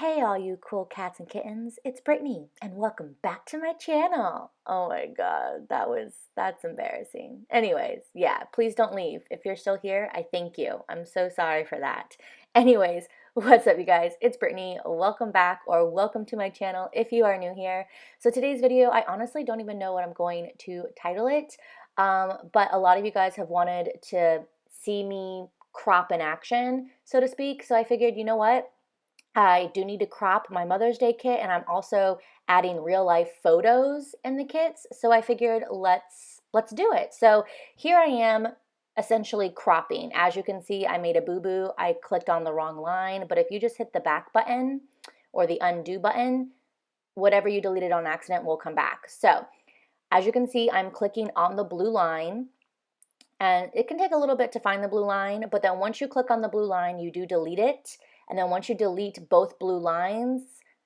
Hey all you cool cats and kittens, it's Brittany and welcome back to my channel. Oh my god, that's embarrassing. Anyways, yeah, please don't leave. If you're still here, I thank you. I'm so sorry for that. Anyways, what's up you guys? It's Brittany. Welcome back or welcome to my channel if you are new here. So today's video, I honestly don't even know what I'm going to title it. But a lot of you guys have wanted to see me crop in action, so to speak. So I figured, you know what? I do need to crop my Mother's Day kit, and I'm also adding real life photos in the kits. So I figured let's do it. So here I am essentially cropping. As you can see, I made a boo-boo. I clicked on the wrong line, but if you just hit the back button or the undo button, whatever you deleted on accident will come back. So as you can see, I'm clicking on the blue line. And it can take a little bit to find the blue line, but then once you click on the blue line, you do delete it. And then once you delete both blue lines,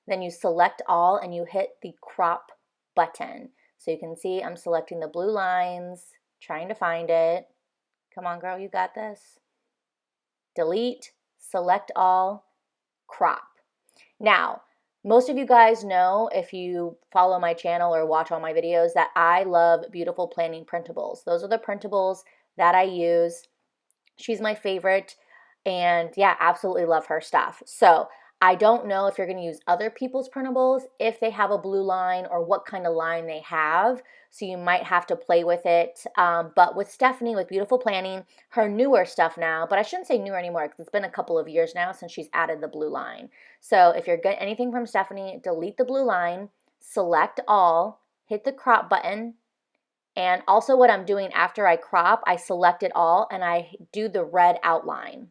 then you select all and you hit the crop button. So you can see I'm selecting the blue lines, trying to find it. Come on, girl, you got this. Delete, select all, crop. Now, most of you guys know, if you follow my channel or watch all my videos, that I love Beautiful Planning printables. Those are the printables that I use. She's my favorite, and yeah, absolutely love her stuff. So I don't know if you're going to use other people's printables, if they have a blue line or what kind of line they have. So you might have to play with it. But with Stephanie, with Beautiful Planning, her newer stuff now, but I shouldn't say newer anymore because it's been a couple of years now since she's added the blue line. So if you're getting anything from Stephanie, delete the blue line, select all, hit the crop button. And also what I'm doing after I crop, I select it all and I do the red outline.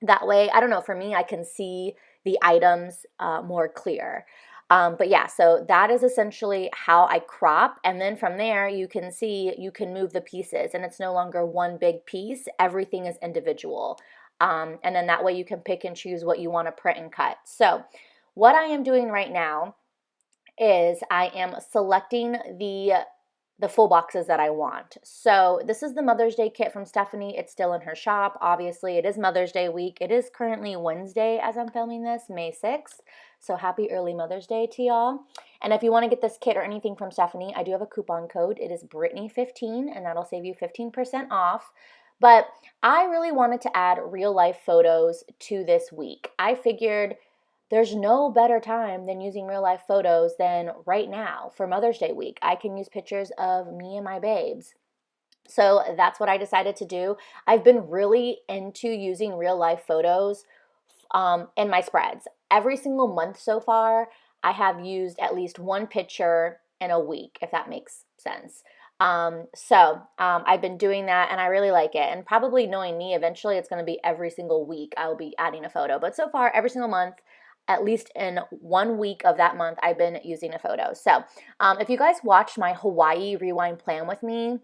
That way, I don't know, for me, I can see the items more clear. But yeah, so that is essentially how I crop. And then from there, you can see, you can move the pieces and it's no longer one big piece. Everything is individual. And then that way you can pick and choose what you want to print and cut. So what I am doing right now is I am selecting the full boxes that I want. So this is the Mother's Day kit from Stephanie. It's still in her shop. Obviously, it is Mother's Day week. It is currently Wednesday as I'm filming this, May 6th. So happy early Mother's Day to y'all. And if you want to get this kit or anything from Stephanie, I do have a coupon code. It is Brittany15, and that'll save you 15% off. But I really wanted to add real life photos to this week. I figured there's no better time than using real life photos than right now for Mother's Day week. I can use pictures of me and my babes. So that's what I decided to do. I've been really into using real life photos in my spreads. Every single month so far, I have used at least one picture in a week, if that makes sense. I've been doing that and I really like it. And probably knowing me, eventually it's going to be every single week I'll be adding a photo. But so far, every single month, at least in 1 week of that month, I've been using a photo. So if you guys watched my Hawaii Rewind plan with me,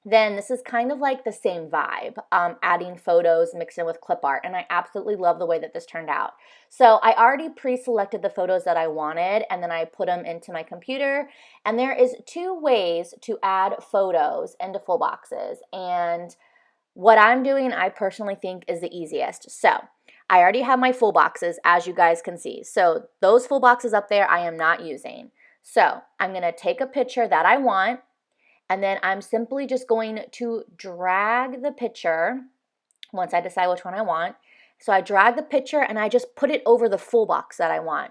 then this is kind of like the same vibe, adding photos mixed in with clip art, and I absolutely love the way that this turned out. So I already pre-selected the photos that I wanted, and then I put them into my computer, and there is 2 ways to add photos into full boxes, and what I'm doing, I personally think is the easiest. So I already have my full boxes, as you guys can see. So those full boxes up there, I am not using. So I'm going to take a picture that I want, and then I'm simply just going to drag the picture once I decide which one I want. So I drag the picture and I just put it over the full box that I want.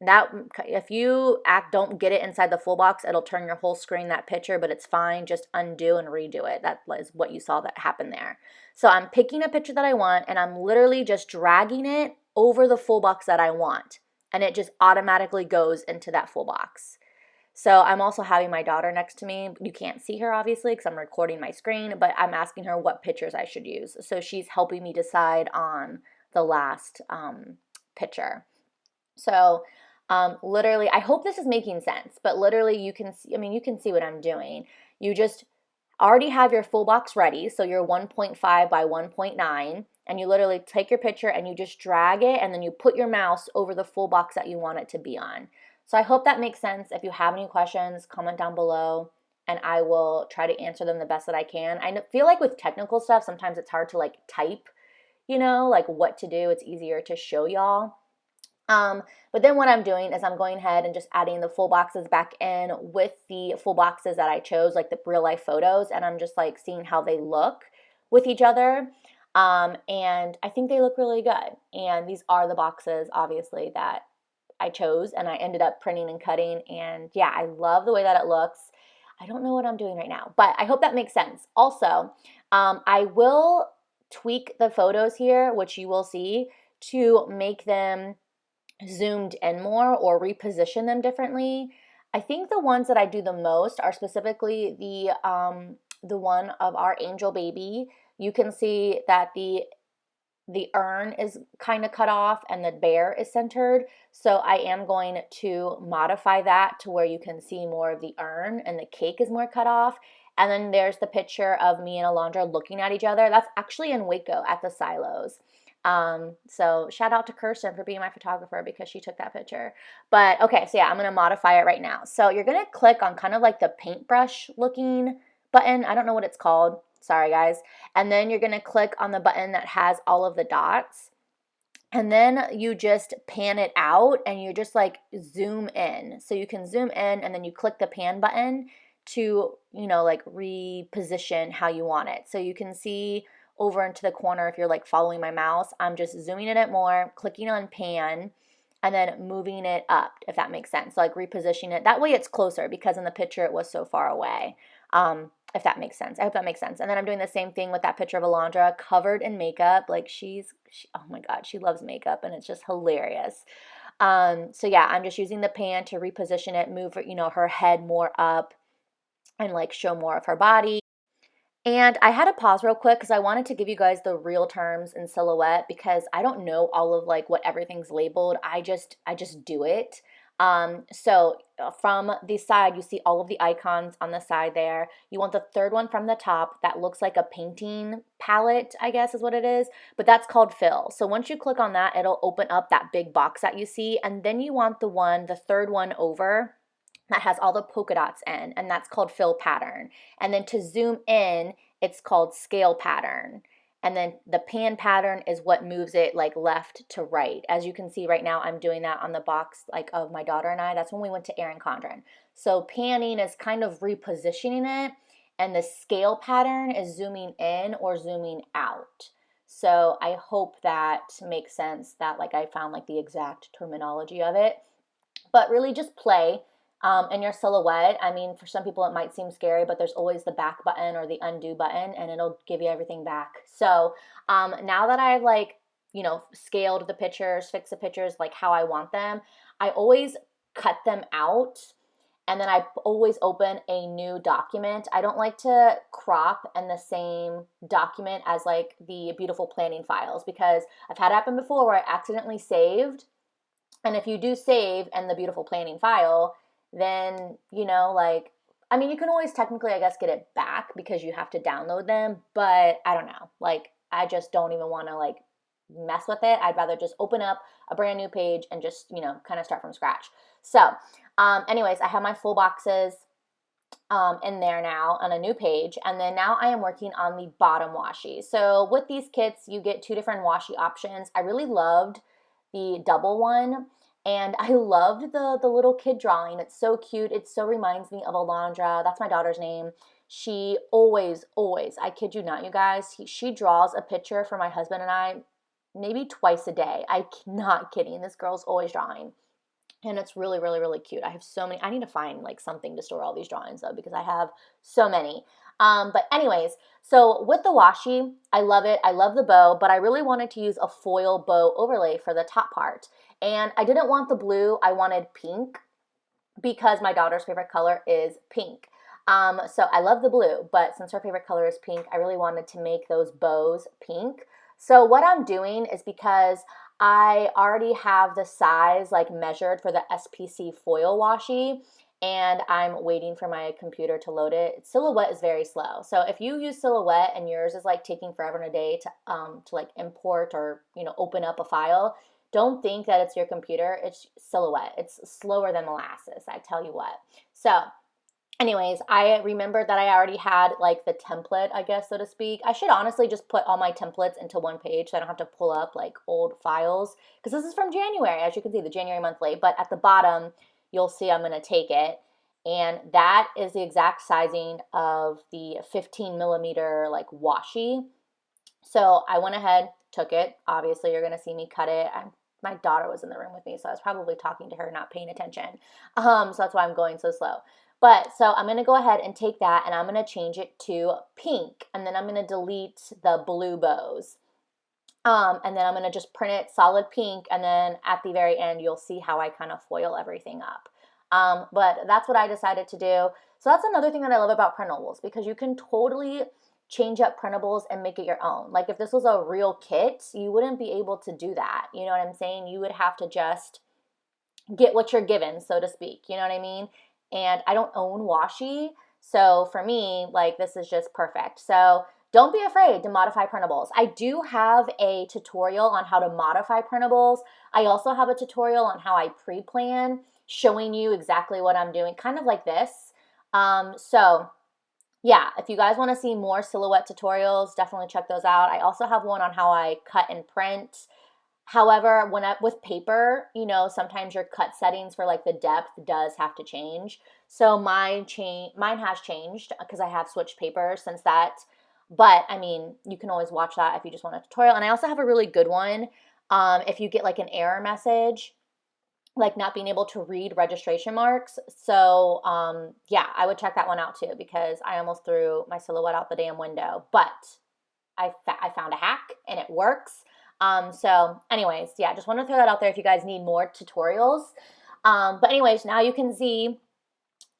That, if you don't get it inside the full box, it'll turn your whole screen that picture, but it's fine. Just undo and redo it. That is what you saw that happened there. So I'm picking a picture that I want and I'm literally just dragging it over the full box that I want. And it just automatically goes into that full box. So I'm also having my daughter next to me. You can't see her obviously because I'm recording my screen, but I'm asking her what pictures I should use. So she's helping me decide on the last picture. So literally, I hope this is making sense, but literally you can see, you can see what I'm doing. You just already have your full box ready, so you're 1.5 by 1.9, and you literally take your picture and you just drag it, and then you put your mouse over the full box that you want it to be on. So I hope that makes sense. If you have any questions, comment down below, and I will try to answer them the best that I can. I feel like with technical stuff, sometimes it's hard to like type, like what to do. It's easier to show y'all. But then what I'm doing is I'm going ahead and just adding the full boxes back in with the full boxes that I chose, like the real life photos, and I'm just like seeing how they look with each other. And I think they look really good. And these are the boxes, obviously, that I chose, and I ended up printing and cutting. And yeah, I love the way that it looks. I don't know what I'm doing right now, but I hope that makes sense. Also, I will tweak the photos here, which you will see, to make them zoomed in more or reposition them differently. I think the ones that I do the most are specifically the one of our angel baby. You can see that the urn is kind of cut off and the bear is centered. So I am going to modify that to where you can see more of the urn and the cake is more cut off. And then there's the picture of me and Alondra looking at each other. That's actually in Waco at the silos. So shout out to Kirsten for being my photographer because she took that picture. But okay, so yeah, I'm going to modify it right now. So you're going to click on kind of like the paintbrush looking button. I don't know what it's called. Sorry, guys. And then you're going to click on the button that has all of the dots. And then you just pan it out and you just like zoom in. So you can zoom in and then you click the pan button to, like reposition how you want it. So you can see over into the corner if you're like following my mouse. I'm just zooming in it more, clicking on pan, and then moving it up, if that makes sense. So like repositioning it. That way it's closer because in the picture it was so far away. If that makes sense. I hope that makes sense. And then I'm doing the same thing with that picture of Alondra covered in makeup. Like oh my God, she loves makeup and it's just hilarious. So yeah, I'm just using the pan to reposition it, move her head more up and like show more of her body. And I had to pause real quick because I wanted to give you guys the real terms in silhouette because I don't know all of like what everything's labeled. I just do it. So from the side, you see all of the icons on the side there. You want the third one from the top that looks like a painting palette, I guess is what it is, but that's called fill. So once you click on that, it'll open up that big box that you see, and then you want the third one over that has all the polka dots in, and that's called fill pattern. And then to zoom in, it's called scale pattern. And then the pan pattern is what moves it like left to right. As you can see right now, I'm doing that on the box like of my daughter and I. That's when we went to Erin Condren. So panning is kind of repositioning it, and the scale pattern is zooming in or zooming out. So I hope that makes sense, that like I found like the exact terminology of it. But really just play in your silhouette. I mean, for some people it might seem scary, but there's always the back button or the undo button, and it'll give you everything back. So now that I've like, scaled the pictures, fixed the pictures like how I want them, I always cut them out and then I always open a new document. I don't like to crop in the same document as like the beautiful planning files because I've had it happen before where I accidentally saved. And if you do save in the beautiful planning file, then, I mean, you can always technically, I guess, get it back because you have to download them, but I don't know. Like, I just don't even want to, like, mess with it. I'd rather just open up a brand new page and just, kind of start from scratch. So, anyways, I have my full boxes in there now on a new page, and then now I am working on the bottom washi. So with these kits, you get two different washi options. I really loved the double one, and I loved the little kid drawing. It's so cute. It so reminds me of Alondra. That's my daughter's name. She always, I kid you not, you guys, she draws a picture for my husband and I maybe twice a day. I'm not kidding. This girl's always drawing. And it's really, really, really cute. I have so many. I need to find like something to store all these drawings though because I have so many. But anyways, so with the washi, I love it. I love the bow, but I really wanted to use a foil bow overlay for the top part. And I didn't want the blue. I wanted pink because my daughter's favorite color is pink. So I love the blue, but since her favorite color is pink, I really wanted to make those bows pink. So what I'm doing is because I already have the size like measured for the SPC foil washi, and I'm waiting for my computer to load it. Silhouette is very slow. So if you use Silhouette and yours is like taking forever and a day to like import or, open up a file, don't think that it's your computer. It's Silhouette. It's slower than molasses, I tell you what. So anyways, I remembered that I already had like the template, I guess, so to speak. I should honestly just put all my templates into one page so I don't have to pull up like old files, because this is from January, as you can see, the January monthly. But at the bottom, you'll see I'm going to take it. And that is the exact sizing of the 15 millimeter like washi. So I went ahead, took it. Obviously, you're going to see me cut it. My daughter was in the room with me, so I was probably talking to her, not paying attention. So that's why I'm going so slow. But so I'm going to go ahead and take that and I'm going to change it to pink. And then I'm going to delete the blue bows. And then I'm going to just print it solid pink. And then at the very end, you'll see how I kind of foil everything up. But that's what I decided to do. So that's another thing that I love about printables, because you can totally change up printables and make it your own. Like if this was a real kit, you wouldn't be able to do that. You know what I'm saying? You would have to just get what you're given, so to speak. You know what I mean? And I don't own washi. So for me, like this is just perfect. So don't be afraid to modify printables. I do have a tutorial on how to modify printables. I also have a tutorial on how I pre-plan, showing you exactly what I'm doing, kind of like this. So yeah, if you guys want to see more silhouette tutorials, definitely check those out. I also have one on how I cut and print. However, with paper, you know, sometimes your cut settings for like the depth does have to change. So mine has changed because I have switched paper since that. But I mean, you can always watch that if you just want a tutorial. And I also have a really good one. If you get like an error message, like not being able to read registration marks. So yeah, I would check that one out too, because I almost threw my silhouette out the damn window. But I found a hack and it works. So anyways, yeah, just want to throw that out there if you guys need more tutorials. But anyways, now you can see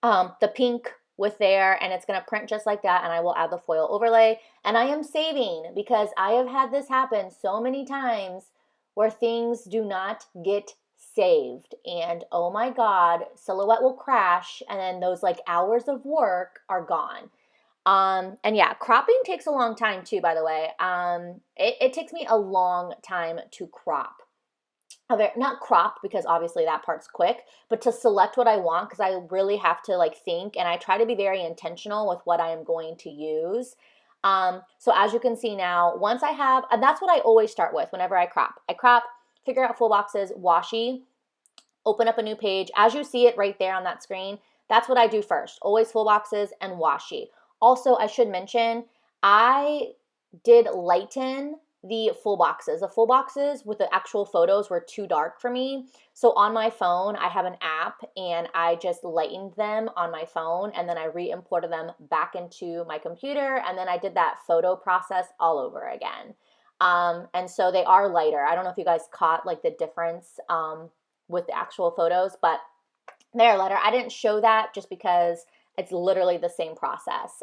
the pink with there, and it's going to print just like that, and I will add the foil overlay. And I am saving, because I have had this happen so many times where things do not get saved, and oh my god, silhouette will crash, and then those like hours of work are gone. And yeah, cropping takes a long time too, by the way. It takes me a long time to crop. Not crop, because obviously that part's quick, but to select what I want, because I really have to like think, and I try to be very intentional with what I am going to use. So as you can see now, once I have, and that's what I always start with whenever I crop. I crop, figure out full boxes, washi, open up a new page. As you see it right there on that screen, that's what I do first. Always full boxes and washi. Also, I should mention, I did lighten the full boxes. The full boxes with the actual photos were too dark for me. So on my phone, I have an app, and I just lightened them on my phone, and then I re-imported them back into my computer, and then I did that photo process all over again. And so they are lighter. I don't know if you guys caught like the difference with the actual photos, but they're lighter. I didn't show that just because it's literally the same process.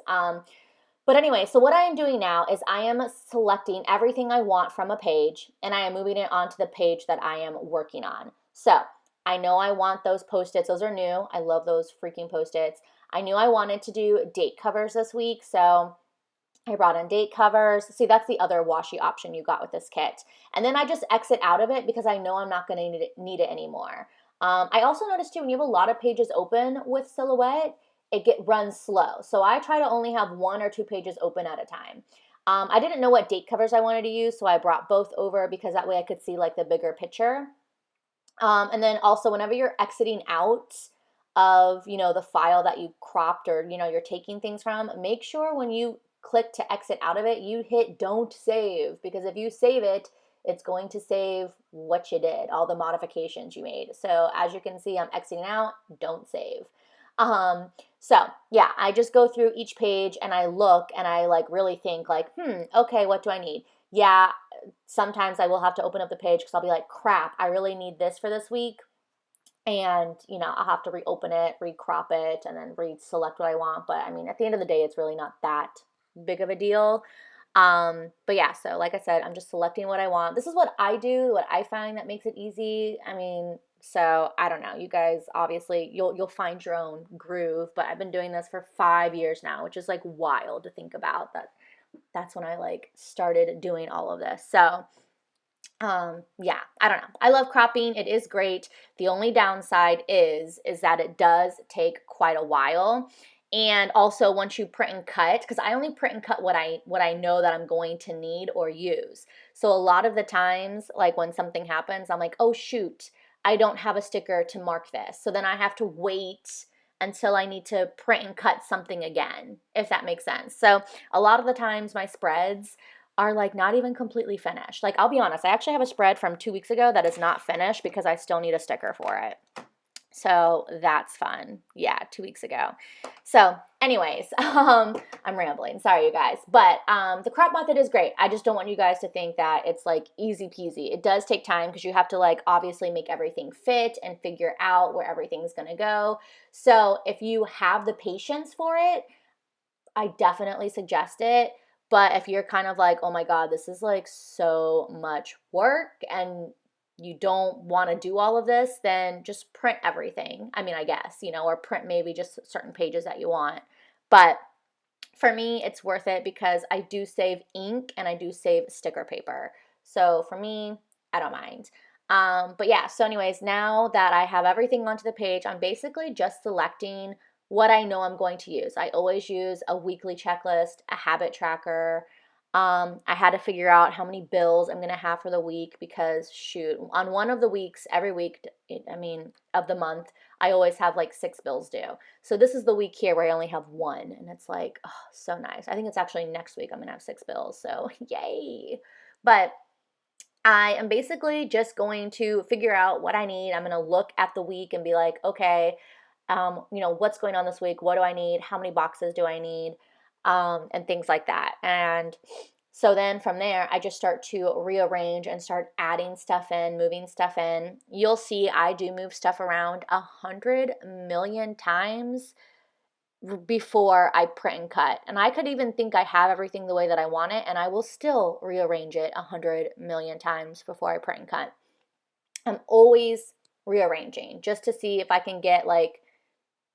But anyway, so what I am doing now is I am selecting everything I want from a page, and I am moving it onto the page that I am working on. So I know I want those Post-its. Those are new. I love those freaking Post-its. I knew I wanted to do date covers this week, so I brought in date covers. See, that's the other washi option you got with this kit. And then I just exit out of it because I know I'm not going to need it anymore. I also noticed too, when you have a lot of pages open with Silhouette, it runs slow. So I try to only have 1 or 2 pages open at a time. I didn't know what date covers I wanted to use, so I brought both over because that way I could see like the bigger picture. And then also whenever you're exiting out of, you know, the file that you cropped, or, you know, you're taking things from, make sure when you click to exit out of it, you hit don't save, because if you save it, it's going to save what you did, all the modifications you made. So as you can see, I'm exiting out, don't save. So yeah, I just go through each page and I look and I like really think like, okay, what do I need? Yeah, sometimes I will have to open up the page because I'll be like, crap, I really need this for this week. And, you know, I'll have to reopen it, recrop it, and then re-select what I want. But I mean, at the end of the day, it's really not that big of a deal. But yeah, so like I said, I'm just selecting what I want. This is what I do, what I find that makes it easy. I mean, so I don't know. You guys, obviously, you'll find your own groove. But I've been doing this for 5 years now, which is like wild to think about. That's when I like started doing all of this. So yeah, I don't know. I love cropping. It is great. The only downside is that it does take quite a while. And also once you print and cut, because I only print and cut what I know that I'm going to need or use. So a lot of the times, like when something happens, I'm like, oh shoot, I don't have a sticker to mark this. So then I have to wait until I need to print and cut something again, if that makes sense. So a lot of the times my spreads are like not even completely finished. Like I'll be honest, I actually have a spread from 2 weeks ago that is not finished because I still need a sticker for it. So that's fun. Yeah, 2 weeks ago. So anyways, I'm rambling. Sorry, you guys. But the crop method is great. I just don't want you guys to think that it's like easy peasy. It does take time because you have to like obviously make everything fit and figure out where everything's going to go. So if you have the patience for it, I definitely suggest it. But if you're kind of like, oh my God, this is like so much work and you don't want to do all of this, then just print everything. I mean, I guess, or print maybe just certain pages that you want. But for me, it's worth it because I do save ink and I do save sticker paper. So for me, I don't mind. But yeah, so anyways, now that I have everything onto the page, I'm basically just selecting what I know I'm going to use. I always use a weekly checklist, a habit tracker. I had to figure out how many bills I'm going to have for the week because shoot, on one of the weeks, every week, of the month, I always have like 6 bills due. So this is the week here where I only have one, and it's like, oh, so nice. I think it's actually next week I'm going to have 6 bills, so yay. But I am basically just going to figure out what I need. I'm going to look at the week and be like, okay, what's going on this week? What do I need? How many boxes do I need? And things like that. And so then from there, I just start to rearrange and start adding stuff in, moving stuff in. You'll see I do move stuff around 100 million times before I print and cut. And I could even think I have everything the way that I want it, and I will still rearrange it 100 million times before I print and cut. I'm always rearranging just to see if I can get like,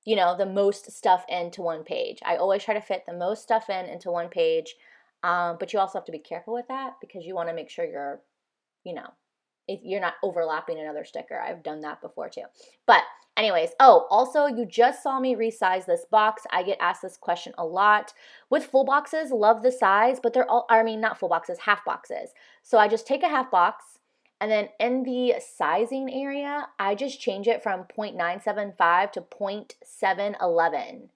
the most stuff into one page. I always try to fit the most stuff into one page, but you also have to be careful with that because you want to make sure if you're not overlapping another sticker. I've done that before too. But anyways, also you just saw me resize this box. I get asked this question a lot. With full boxes, love the size, but not full boxes, half boxes. So I just take a half box, and then in the sizing area, I just change it from 0.975 to 0.711.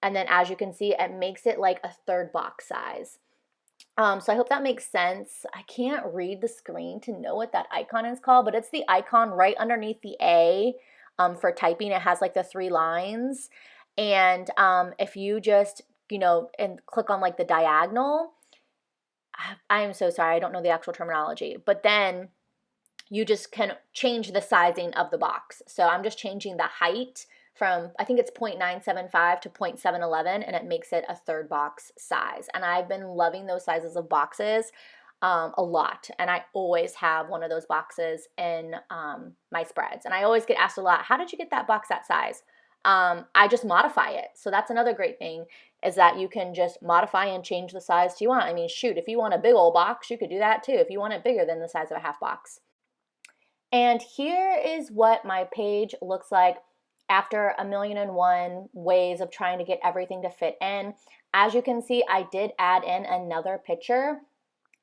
And then as you can see, it makes it like a third box size. So I hope that makes sense. I can't read the screen to know what that icon is called, but it's the icon right underneath the A for typing. It has like the 3 lines. And if you just, and click on like the diagonal, I am so sorry, I don't know the actual terminology, but then you just can change the sizing of the box. So I'm just changing the height from, I think it's 0.975 to 0.711, and it makes it a third box size. And I've been loving those sizes of boxes a lot. And I always have one of those boxes in my spreads. And I always get asked a lot, how did you get that box that size? I just modify it. So that's another great thing, is that you can just modify and change the size you want. I mean, shoot, if you want a big old box, you could do that too, if you want it bigger than the size of a half box. And here is what my page looks like after 1,000,001 ways of trying to get everything to fit in. As you can see, I did add in another picture.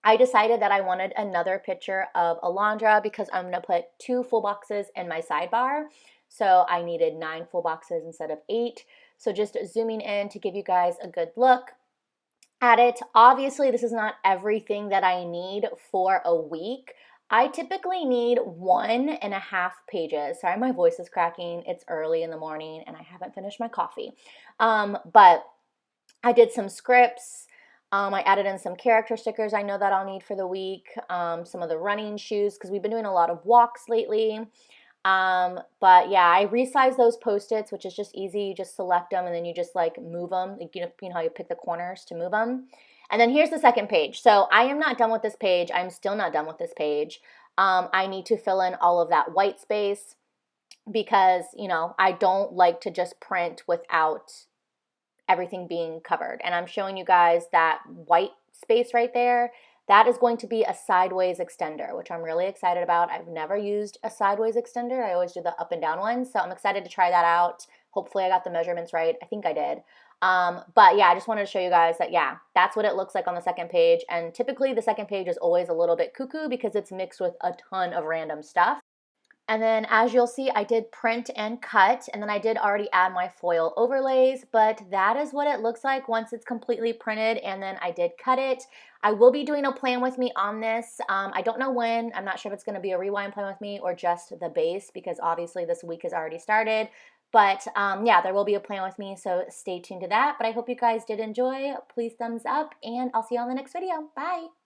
I decided that I wanted another picture of Alondra because I'm going to put 2 full boxes in my sidebar. So I needed 9 full boxes instead of 8. So just zooming in to give you guys a good look at it. Obviously, this is not everything that I need for a week. I typically need 1.5 pages. Sorry, my voice is cracking. It's early in the morning and I haven't finished my coffee. But I did some scripts. I added in some character stickers I know that I'll need for the week. Some of the running shoes because we've been doing a lot of walks lately. But yeah, I resized those Post-its, which is just easy. You just select them and then you just like move them. You know how you pick the corners to move them. And then here's the second page. So I am not done with this page. I'm still not done with this page. I need to fill in all of that white space because, I don't like to just print without everything being covered. And I'm showing you guys that white space right there. That is going to be a sideways extender, which I'm really excited about. I've never used a sideways extender. I always do the up and down ones. So I'm excited to try that out Hopefully I got the measurements right. I think I did. But yeah, I just wanted to show you guys that, yeah, that's what it looks like on the second page. And typically the second page is always a little bit cuckoo because it's mixed with a ton of random stuff. And then as you'll see, I did print and cut, and then I did already add my foil overlays, but that is what it looks like once it's completely printed, and then I did cut it. I will be doing a plan with me on this. I don't know when. I'm not sure if it's gonna be a rewind plan with me or just the base, because obviously this week has already started. But yeah, there will be a plan with me, so stay tuned to that. But I hope you guys did enjoy. Please thumbs up, and I'll see you on the next video. Bye.